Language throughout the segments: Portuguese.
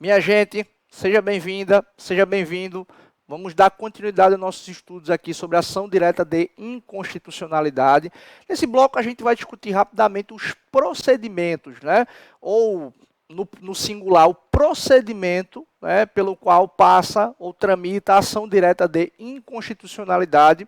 Minha gente, seja bem-vinda, seja bem-vindo. Vamos dar continuidade aos nossos estudos aqui sobre ação direta de inconstitucionalidade. Nesse bloco a gente vai discutir rapidamente os procedimentos, né? Ou no singular, o procedimento, né, pelo qual passa ou tramita a ação direta de inconstitucionalidade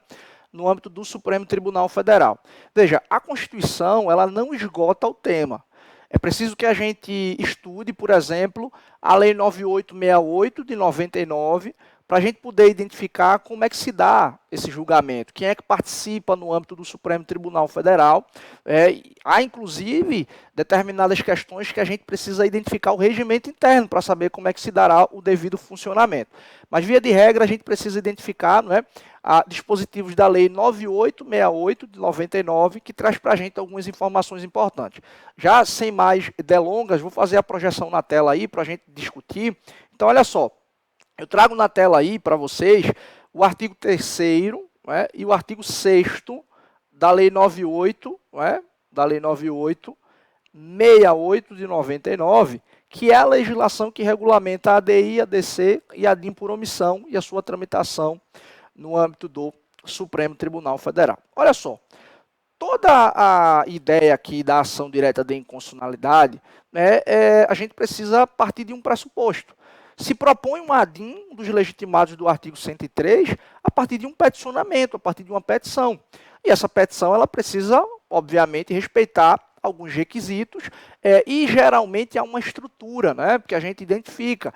no âmbito do Supremo Tribunal Federal. Veja, a Constituição ela não esgota o tema. É preciso que a gente estude, por exemplo, a Lei 9868 de 99, para a gente poder identificar como é que se dá esse julgamento, quem é que participa no âmbito do Supremo Tribunal Federal. Há, inclusive, determinadas questões que a gente precisa identificar o regimento interno para saber como é que se dará o devido funcionamento. Mas, via de regra, a gente precisa identificar, não é, dispositivos da Lei 9868 de 99, que traz para a gente algumas informações importantes. Já sem mais delongas, vou fazer a projeção na tela aí para a gente discutir. Então, olha só. Eu trago na tela aí para vocês o artigo 3º, né, e o artigo 6º da Lei 98, né, da Lei 9868 de 99, que é a legislação que regulamenta a ADI, a ADC e a DIN por omissão e a sua tramitação no âmbito do Supremo Tribunal Federal. Olha só, toda a ideia aqui da ação direta de inconstitucionalidade, né, a gente precisa partir de um pressuposto. Se propõe um ADIM dos legitimados do artigo 103 a partir de um peticionamento, a partir de uma petição. E essa petição ela precisa, obviamente, respeitar alguns requisitos e geralmente há uma estrutura, né, porque a gente identifica,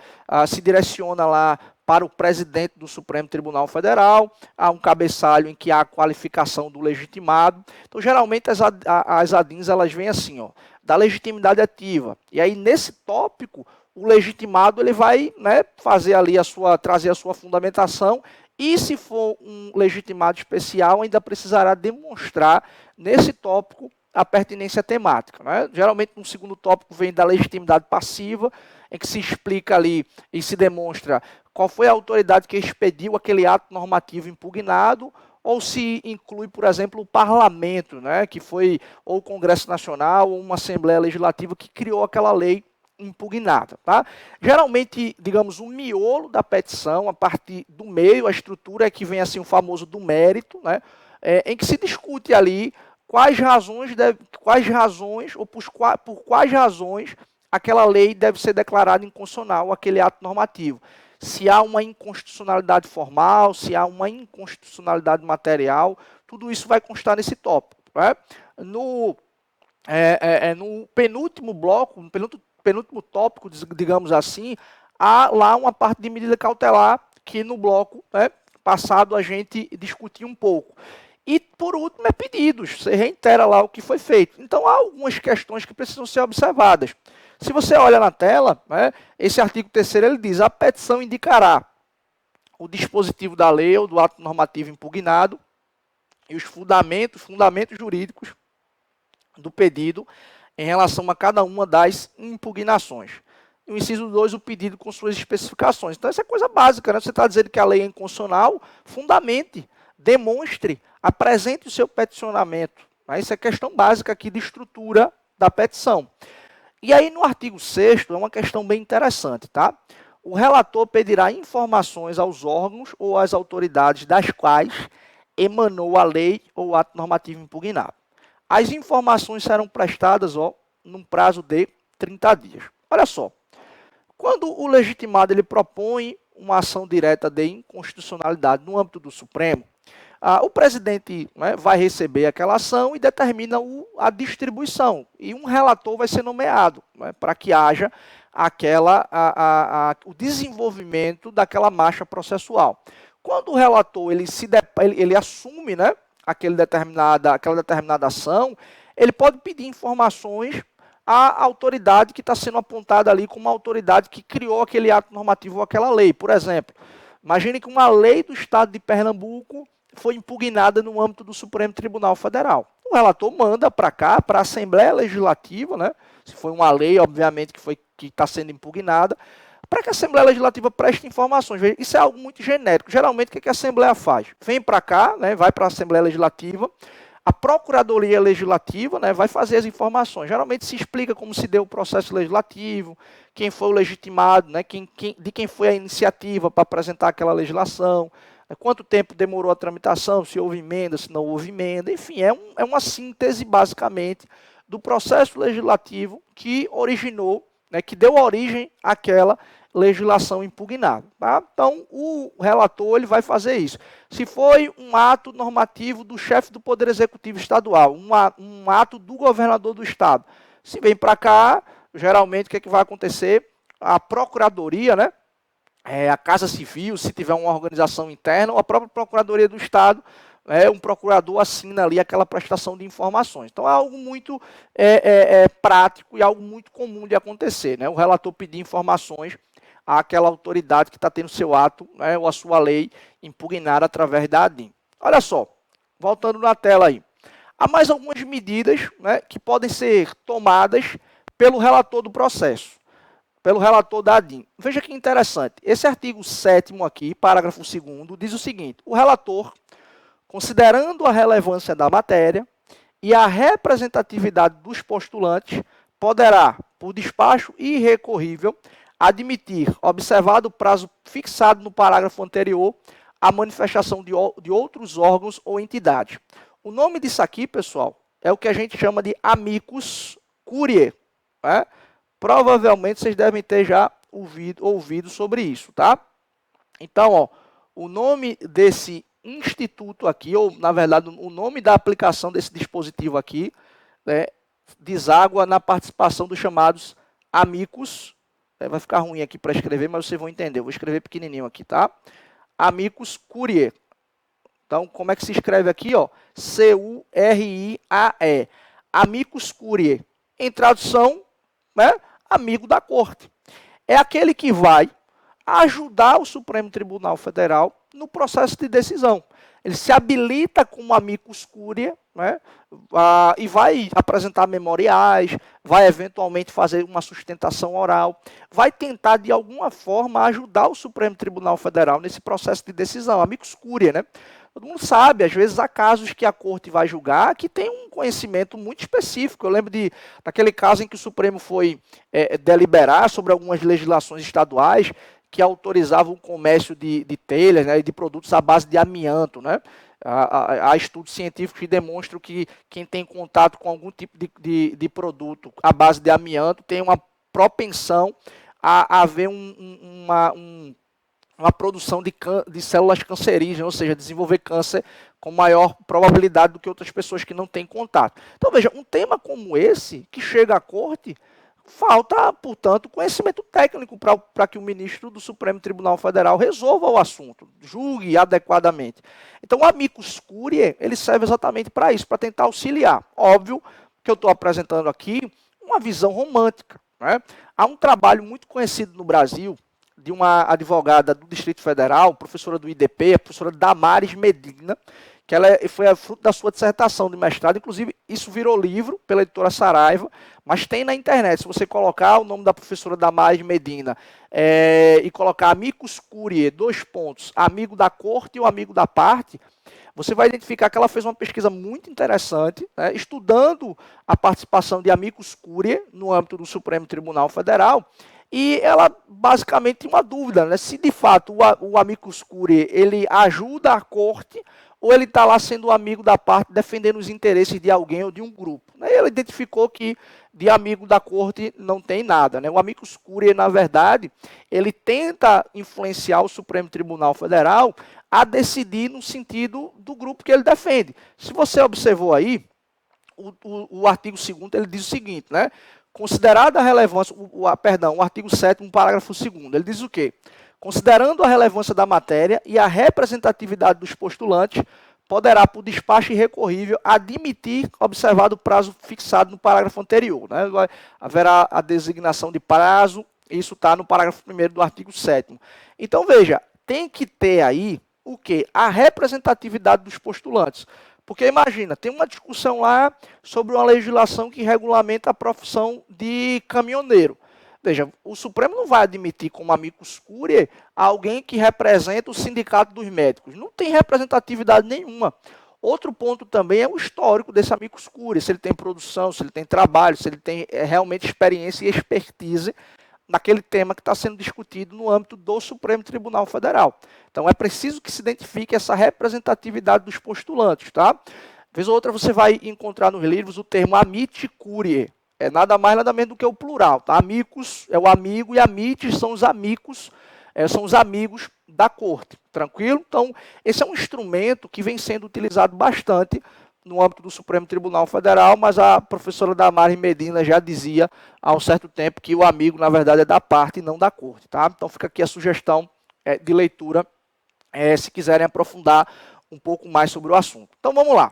se direciona lá para o presidente do Supremo Tribunal Federal, há um cabeçalho em que há a qualificação do legitimado. Então, geralmente, as ADIMs elas vêm assim, ó, da legitimidade ativa. E aí, nesse tópico, o legitimado ele vai, né, fazer ali trazer a sua fundamentação e, se for um legitimado especial, ainda precisará demonstrar nesse tópico a pertinência temática, né? Geralmente, no segundo tópico vem da legitimidade passiva, em que se explica ali e se demonstra qual foi a autoridade que expediu aquele ato normativo impugnado, ou se inclui, por exemplo, o parlamento, né, que foi ou o Congresso Nacional ou uma Assembleia Legislativa que criou aquela lei impugnada. Tá? Geralmente, digamos, o miolo da petição, a partir do meio, a estrutura é que vem assim o famoso do mérito, né, em que se discute ali quais razões ou por quais razões aquela lei deve ser declarada inconstitucional, aquele ato normativo. Se há uma inconstitucionalidade formal, se há uma inconstitucionalidade material, tudo isso vai constar nesse tópico. Né? No penúltimo bloco, no penúltimo tópico, digamos assim, há lá uma parte de medida cautelar que no bloco, né, passado a gente discutiu um pouco. E, por último, pedidos. Você reitera lá o que foi feito. Então, há algumas questões que precisam ser observadas. Se você olha na tela, né, esse artigo 3º ele diz: a petição indicará o dispositivo da lei ou do ato normativo impugnado e os fundamentos jurídicos do pedido em relação a cada uma das impugnações. E o inciso 2, o pedido com suas especificações. Então, essa é coisa básica, né? Você está dizendo que a lei é inconstitucional, fundamente, demonstre, apresente o seu peticionamento. Né? Isso é questão básica aqui de estrutura da petição. E aí, no artigo 6º, é uma questão bem interessante, tá? O relator pedirá informações aos órgãos ou às autoridades das quais emanou a lei ou o ato normativo impugnado. As informações serão prestadas, num prazo de 30 dias. Olha só, quando o legitimado ele propõe uma ação direta de inconstitucionalidade no âmbito do Supremo, o presidente, né, vai receber aquela ação e determina a distribuição. E um relator vai ser nomeado, né, para que haja o desenvolvimento daquela marcha processual. Quando o relator ele assume, né, aquela determinada ação, ele pode pedir informações à autoridade que está sendo apontada ali como uma autoridade que criou aquele ato normativo ou aquela lei. Por exemplo, imagine que uma lei do Estado de Pernambuco foi impugnada no âmbito do Supremo Tribunal Federal. O relator manda para cá, para a Assembleia Legislativa, né, se foi uma lei, obviamente, que está sendo impugnada, para que a Assembleia Legislativa preste informações. Isso é algo muito genérico. Geralmente, o que a Assembleia faz? Vem para cá, né, vai para a Assembleia Legislativa, A Procuradoria Legislativa, né, vai fazer as informações. Geralmente se explica como se deu o processo legislativo, quem foi o legitimado, né, de quem foi a iniciativa para apresentar aquela legislação, né, quanto tempo demorou a tramitação, se houve emenda, se não houve emenda. Enfim, é uma síntese, basicamente, do processo legislativo que originou, né, que deu origem àquela legislação impugnada. Tá? Então, o relator ele vai fazer isso. Se foi um ato normativo do chefe do Poder Executivo Estadual, um ato do governador do Estado, se vem para cá, geralmente o que, é que vai acontecer? A Procuradoria, né, a Casa Civil, se tiver uma organização interna, ou a própria Procuradoria do Estado, um procurador assina ali aquela prestação de informações. Então é algo muito prático e algo muito comum de acontecer, né? O relator pedir informações àquela autoridade que está tendo seu ato, né, ou a sua lei impugnada através da ADIM. Olha só, voltando na tela aí. Há mais algumas medidas, né, que podem ser tomadas pelo relator do processo, pelo relator da ADIM. Veja que interessante. Esse artigo 7º aqui, parágrafo 2º, diz o seguinte: o relator, considerando a relevância da matéria e a representatividade dos postulantes, poderá, por despacho irrecorrível, admitir, observado o prazo fixado no parágrafo anterior, a manifestação de outros órgãos ou entidades. O nome disso aqui, pessoal, é o que a gente chama de amicus curiae. Né? Provavelmente vocês devem ter já ouvido sobre isso, tá? Então, ó, o nome desse instituto aqui, ou na verdade o nome da aplicação desse dispositivo aqui, né, deságua na participação dos chamados amicus. Vai ficar ruim aqui para escrever, mas vocês vão entender. Eu vou escrever pequenininho aqui, tá? Amicus curiae. Então, como é que se escreve aqui? Ó? C-U-R-I-A-E. Amicus curiae. Em tradução, né, amigo da corte. É aquele que vai ajudar o Supremo Tribunal Federal no processo de decisão. Ele se habilita como amicus curiae, né, e vai apresentar memoriais, vai eventualmente fazer uma sustentação oral, vai tentar de alguma forma ajudar o Supremo Tribunal Federal nesse processo de decisão, amicus curiae, né? Todo mundo sabe, às vezes há casos que a corte vai julgar que tem um conhecimento muito específico. Eu lembro daquele caso em que o Supremo foi deliberar sobre algumas legislações estaduais que autorizavam o comércio de telhas, né, e de produtos à base de amianto, né? Há estudos científicos que demonstram que quem tem contato com algum tipo de produto à base de amianto tem uma propensão a haver uma produção de células cancerígenas, ou seja, desenvolver câncer com maior probabilidade do que outras pessoas que não têm contato. Então, veja, um tema como esse, que chega à corte, falta, portanto, conhecimento técnico para que o ministro do Supremo Tribunal Federal resolva o assunto, julgue adequadamente. Então, o amicus curiae, ele serve exatamente para isso, para tentar auxiliar. Óbvio que eu estou apresentando aqui uma visão romântica, né? Há um trabalho muito conhecido no Brasil, de uma advogada do Distrito Federal, professora do IDP, a professora Damares Medina, que ela foi fruto da sua dissertação de mestrado. Inclusive, isso virou livro pela editora Saraiva, mas tem na internet. Se você colocar o nome da professora Damares Medina e colocar amicus curiae, amigo da corte ou amigo da parte, você vai identificar que ela fez uma pesquisa muito interessante, né, estudando a participação de amicus curiae no âmbito do Supremo Tribunal Federal. E ela basicamente tinha uma dúvida, né, se de fato o amicus curiae ele ajuda a corte ou ele está lá sendo amigo da parte, defendendo os interesses de alguém ou de um grupo. E ela identificou que de amigo da corte não tem nada. Né? O amicus curiae, na verdade, ele tenta influenciar o Supremo Tribunal Federal a decidir no sentido do grupo que ele defende. Se você observou aí, o artigo 2º ele diz o seguinte, né? Considerada a relevância, o artigo 7º, parágrafo 2º, ele diz o quê? Considerando a relevância da matéria e a representatividade dos postulantes, poderá, por despacho irrecorrível, admitir, observado o prazo fixado no parágrafo anterior. Né? Haverá a designação de prazo, isso está no parágrafo 1º do artigo 7º. Então, veja, tem que ter aí o quê? A representatividade dos postulantes. Porque imagina, tem uma discussão lá sobre uma legislação que regulamenta a profissão de caminhoneiro. Veja, o Supremo não vai admitir como amicus curiae alguém que representa o sindicato dos médicos. Não tem representatividade nenhuma. Outro ponto também é o histórico desse amicus curiae, se ele tem produção, se ele tem trabalho, se ele tem realmente experiência e expertise naquele tema que está sendo discutido no âmbito do Supremo Tribunal Federal. Então é preciso que se identifique essa representatividade dos postulantes, tá? Vez ou outra você vai encontrar nos livros o termo amici curiae, é nada mais nada menos do que o plural, tá? Amicus é o amigo e amites são os amigos, são os amigos da corte, tranquilo? Então, esse é um instrumento que vem sendo utilizado bastante no âmbito do Supremo Tribunal Federal, mas a professora Damares Medina já dizia há um certo tempo que o amigo, na verdade, é da parte e não da corte, tá? Então, fica aqui a sugestão de leitura, se quiserem aprofundar um pouco mais sobre o assunto. Então, vamos lá.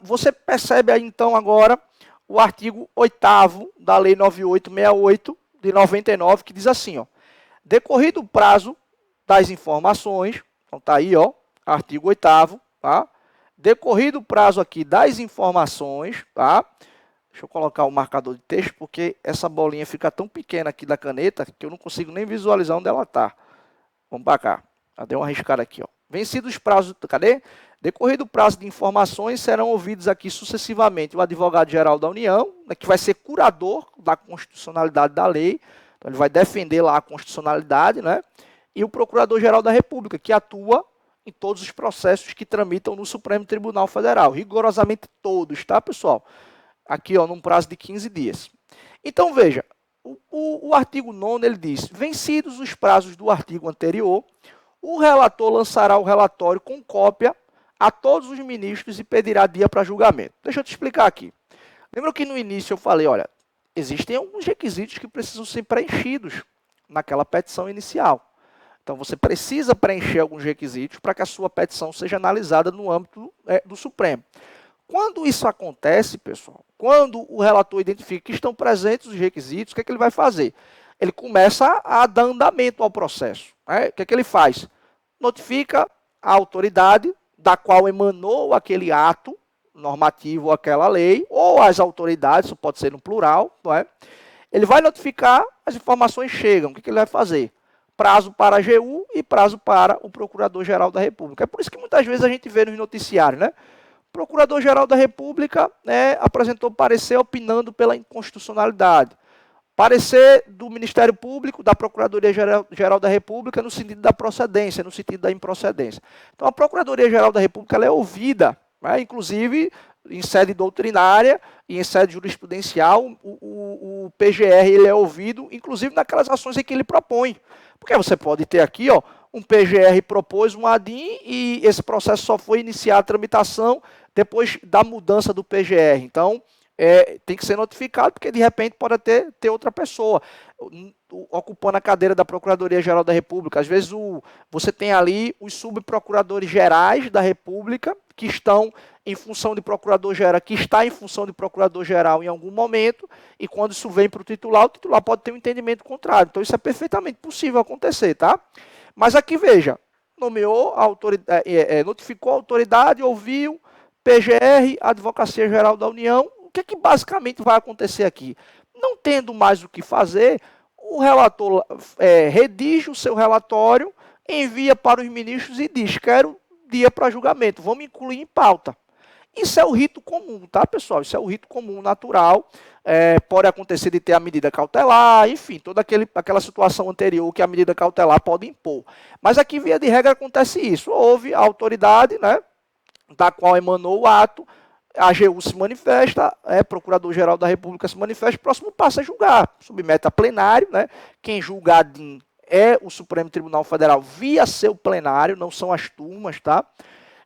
Você percebe aí, então, agora o artigo 8º da Lei 9868, de 99, que diz assim, ó, decorrido o prazo das informações, então tá aí, ó, artigo 8º, tá? Decorrido o prazo aqui das informações, tá? Deixa eu colocar o marcador de texto, porque essa bolinha fica tão pequena aqui da caneta que eu não consigo nem visualizar onde ela tá. Vamos para cá. Dei uma arriscada aqui, ó. Vencidos os prazos, cadê? Decorrido o prazo de informações, serão ouvidos aqui sucessivamente o advogado-geral da União, né, que vai ser curador da constitucionalidade da lei, então ele vai defender lá a constitucionalidade, né? E o Procurador-Geral da República, que atua em todos os processos que tramitam no Supremo Tribunal Federal, rigorosamente todos, tá, pessoal? Aqui, ó, num prazo de 15 dias. Então, veja, o artigo 9º, ele diz, vencidos os prazos do artigo anterior, o relator lançará o relatório com cópia a todos os ministros e pedirá dia para julgamento. Deixa eu te explicar aqui. Lembra que no início eu falei, olha, existem alguns requisitos que precisam ser preenchidos naquela petição inicial. Então, você precisa preencher alguns requisitos para que a sua petição seja analisada no âmbito do Supremo. Quando isso acontece, pessoal, quando o relator identifica que estão presentes os requisitos, o que é que ele vai fazer? Ele começa a dar andamento ao processo. Né? O que é que ele faz? Notifica a autoridade da qual emanou aquele ato normativo ou aquela lei, ou as autoridades, isso pode ser no plural, não é? Ele vai notificar, as informações chegam, o que é que ele vai fazer? Prazo para a AGU e prazo para o Procurador-Geral da República. É por isso que muitas vezes a gente vê nos noticiários, né? O Procurador-Geral da República apresentou parecer opinando pela inconstitucionalidade. Parecer do Ministério Público, da Procuradoria-Geral da República, no sentido da procedência, no sentido da improcedência. Então, a Procuradoria-Geral da República ela é ouvida, né? Inclusive em sede doutrinária e em sede jurisprudencial, o PGR ele é ouvido, inclusive naquelas ações em que ele propõe. Porque você pode ter aqui, ó, um PGR propôs um ADIM e esse processo só foi iniciar a tramitação depois da mudança do PGR. Então, tem que ser notificado, porque de repente pode ter outra pessoa ocupando a cadeira da Procuradoria-Geral da República. Às vezes você tem ali os subprocuradores gerais da República que estão em função de procurador-geral, que está em função de procurador-geral em algum momento, e quando isso vem para o titular pode ter um entendimento contrário. Então isso é perfeitamente possível acontecer, tá? Mas aqui veja, nomeou a autoridade, notificou a autoridade, ouviu, PGR, Advocacia Geral da União. O que é que basicamente vai acontecer aqui? Não tendo mais o que fazer, o relator redige o seu relatório, envia para os ministros e diz, quero dia para julgamento, vamos incluir em pauta. Isso é o rito comum, tá, pessoal? Isso é o rito comum, natural. Pode acontecer de ter a medida cautelar, enfim, toda aquela situação anterior que a medida cautelar pode impor. Mas aqui, via de regra, acontece isso. Houve a autoridade, né, da qual emanou o ato, a AGU se manifesta, Procurador-Geral da República se manifesta, o próximo passo é julgar, submete a plenário, né? Quem julga ADIM é o Supremo Tribunal Federal via seu plenário, não são as turmas, tá?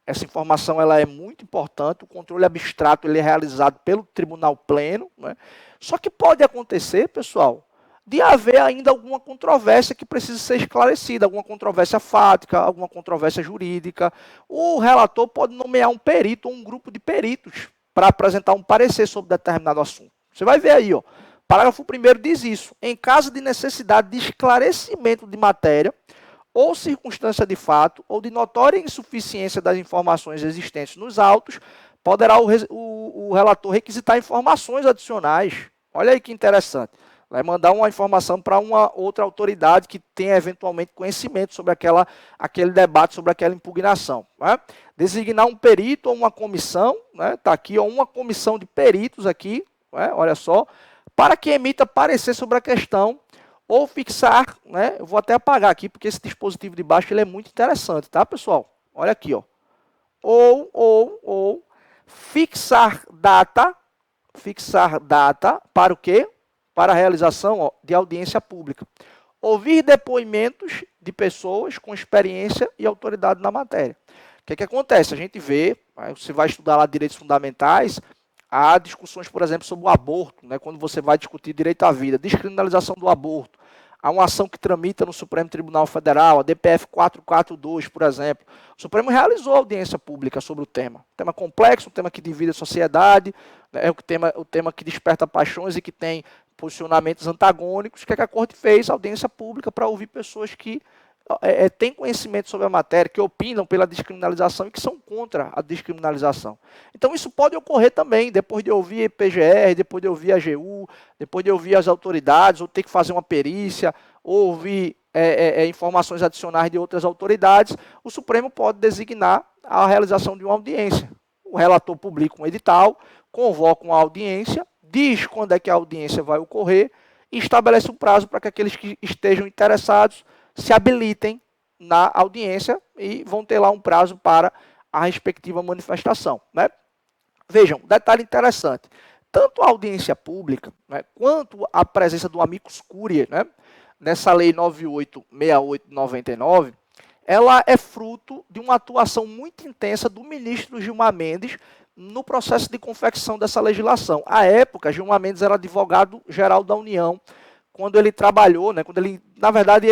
Essa informação ela é muito importante, o controle abstrato ele é realizado pelo Tribunal Pleno, né? Só que pode acontecer, pessoal, de haver ainda alguma controvérsia que precisa ser esclarecida, alguma controvérsia fática, alguma controvérsia jurídica. O relator pode nomear um perito ou um grupo de peritos para apresentar um parecer sobre determinado assunto. Você vai ver aí, ó, parágrafo 1º diz isso. Em caso de necessidade de esclarecimento de matéria, ou circunstância de fato, ou de notória insuficiência das informações existentes nos autos, poderá o relator requisitar informações adicionais. Olha aí que interessante. Vai mandar uma informação para uma outra autoridade que tenha eventualmente conhecimento sobre aquele debate, sobre aquela impugnação. Né? Designar um perito ou uma comissão, né? Tá aqui, ó, uma comissão de peritos aqui, né? Olha só, para que emita parecer sobre a questão ou fixar, né? Eu vou até apagar aqui porque esse dispositivo de baixo ele é muito interessante, tá, pessoal? Olha aqui, ó. Ou fixar data para o quê? Para a realização, ó, de audiência pública. Ouvir depoimentos de pessoas com experiência e autoridade na matéria. O que acontece? A gente vê, você vai estudar lá direitos fundamentais, há discussões, por exemplo, sobre o aborto, né, quando você vai discutir direito à vida, descriminalização do aborto. Há uma ação que tramita no Supremo Tribunal Federal, a DPF 442, por exemplo. O Supremo realizou audiência pública sobre o tema. Um tema complexo, um tema que divide a sociedade, né, o tema que desperta paixões e que tem posicionamentos antagônicos. O que a Corte fez? Audiência pública para ouvir pessoas que têm conhecimento sobre a matéria, que opinam pela descriminalização e que são contra a descriminalização. Então isso pode ocorrer também, depois de ouvir PGR, depois de ouvir a AGU, depois de ouvir as autoridades, ou ter que fazer uma perícia, ou ouvir informações adicionais de outras autoridades, o Supremo pode designar a realização de uma audiência. O relator publica um edital, convoca uma audiência, diz quando é que a audiência vai ocorrer e estabelece um prazo para que aqueles que estejam interessados se habilitem na audiência e vão ter lá um prazo para a respectiva manifestação. Né? Vejam, detalhe interessante. Tanto a audiência pública, né, quanto a presença do amicus curiae, né, nessa lei 9868/99, ela é fruto de uma atuação muito intensa do ministro Gilmar Mendes no processo de confecção dessa legislação. À época, Gilmar Mendes era advogado-geral da União, quando ele trabalhou, né, na verdade,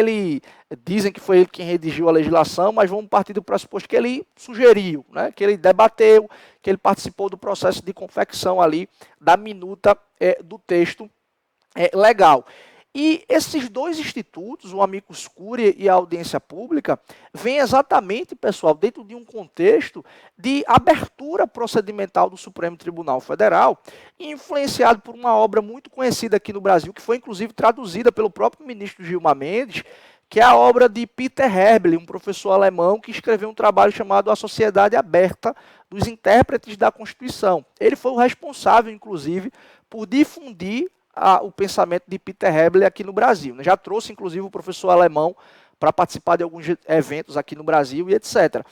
dizem que foi ele quem redigiu a legislação, mas vamos partir do pressuposto que ele sugeriu, né, que ele debateu, que ele participou do processo de confecção ali da minuta do texto legal. E esses dois institutos, o amicus curiae e a audiência pública, vêm exatamente, pessoal, dentro de um contexto de abertura procedimental do Supremo Tribunal Federal, influenciado por uma obra muito conhecida aqui no Brasil, que foi inclusive traduzida pelo próprio ministro Gilmar Mendes, que é a obra de Peter Herbel, um professor alemão que escreveu um trabalho chamado A Sociedade Aberta dos Intérpretes da Constituição. Ele foi o responsável, inclusive, por difundir o pensamento de Peter Herbel aqui no Brasil. Já trouxe, inclusive, o professor alemão para participar de alguns eventos aqui no Brasil e etc.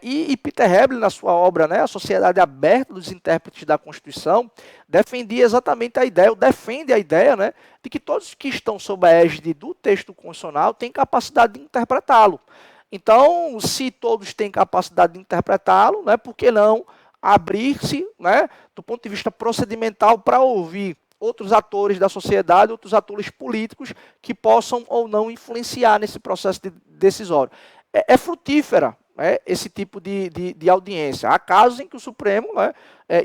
E Peter Herbel, na sua obra, né, A Sociedade Aberta dos Intérpretes da Constituição, defendia exatamente a ideia, ou defende a ideia, né, de que todos que estão sob a égide do texto constitucional têm capacidade de interpretá-lo. Então, se todos têm capacidade de interpretá-lo, né, por que não abrir-se, né, do ponto de vista procedimental para ouvir outros atores da sociedade, outros atores políticos que possam ou não influenciar nesse processo decisório. É frutífera, né, esse tipo de audiência. Há casos em que o Supremo, né,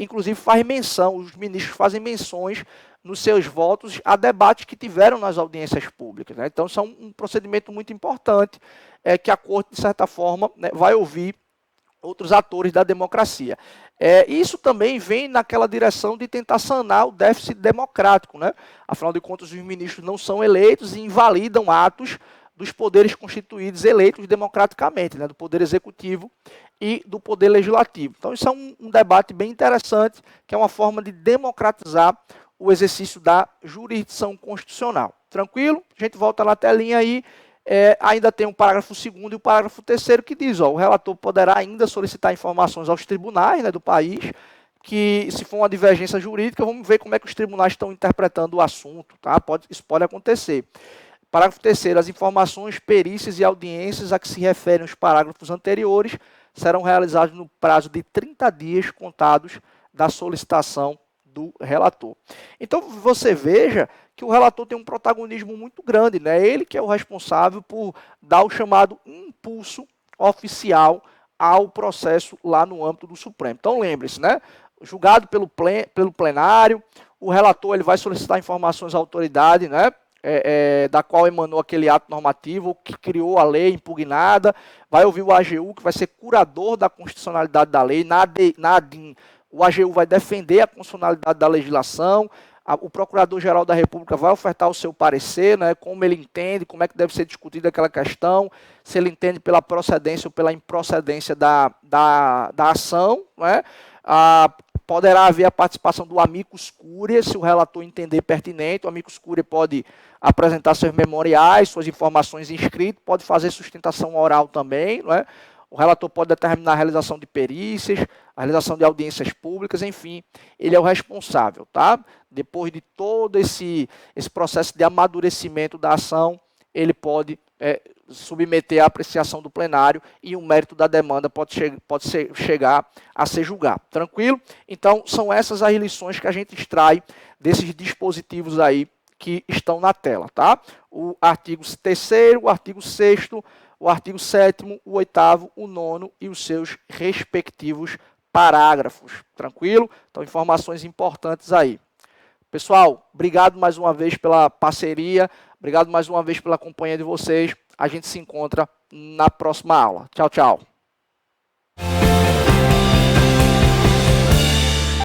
inclusive, faz menção, os ministros fazem menções nos seus votos a debates que tiveram nas audiências públicas. Né? Então, isso é um procedimento muito importante que a Corte, de certa forma, né, vai ouvir outros atores da democracia. Isso também vem naquela direção de tentar sanar o déficit democrático. Né? Afinal de contas, os ministros não são eleitos e invalidam atos dos poderes constituídos eleitos democraticamente, né? Do Poder Executivo e do Poder Legislativo. Então, isso é um debate bem interessante, que é uma forma de democratizar o exercício da jurisdição constitucional. Tranquilo? A gente volta na telinha aí. Ainda tem o parágrafo 2º e o parágrafo 3º que diz, o relator poderá ainda solicitar informações aos tribunais, né, do país, que se for uma divergência jurídica, vamos ver como é que os tribunais estão interpretando o assunto. Tá? Isso pode acontecer. Parágrafo 3º, as informações, perícias e audiências a que se referem os parágrafos anteriores serão realizadas no prazo de 30 dias contados da solicitação do relator. Então, você veja que o relator tem um protagonismo muito grande, né? Ele que é o responsável por dar o chamado impulso oficial ao processo lá no âmbito do Supremo. Então, lembre-se, né? Julgado pelo plenário, o relator ele vai solicitar informações à autoridade, né? Da qual emanou aquele ato normativo, que criou a lei impugnada, vai ouvir o AGU, que vai ser curador da constitucionalidade da lei, o AGU vai defender a constitucionalidade da legislação, o Procurador-Geral da República vai ofertar o seu parecer, né, como ele entende, como é que deve ser discutida aquela questão, se ele entende pela procedência ou pela improcedência da ação, né, poderá haver a participação do amicus curiae, se o relator entender pertinente. O amicus curiae pode apresentar seus memoriais, suas informações em escrito, pode fazer sustentação oral também, né? O relator pode determinar a realização de perícias, a realização de audiências públicas, enfim, ele é o responsável, tá? Depois de todo esse processo de amadurecimento da ação, ele pode submeter à apreciação do plenário e o mérito da demanda pode chegar a ser julgado. Tranquilo? Então, são essas as lições que a gente extrai desses dispositivos aí que estão na tela, tá? O artigo 3º, o artigo 6º, o artigo 7º, o 8º, o 9º e os seus respectivos parágrafos. Tranquilo? Então, informações importantes aí. Pessoal, obrigado mais uma vez pela parceria, obrigado mais uma vez pela companhia de vocês. A gente se encontra na próxima aula. Tchau, tchau.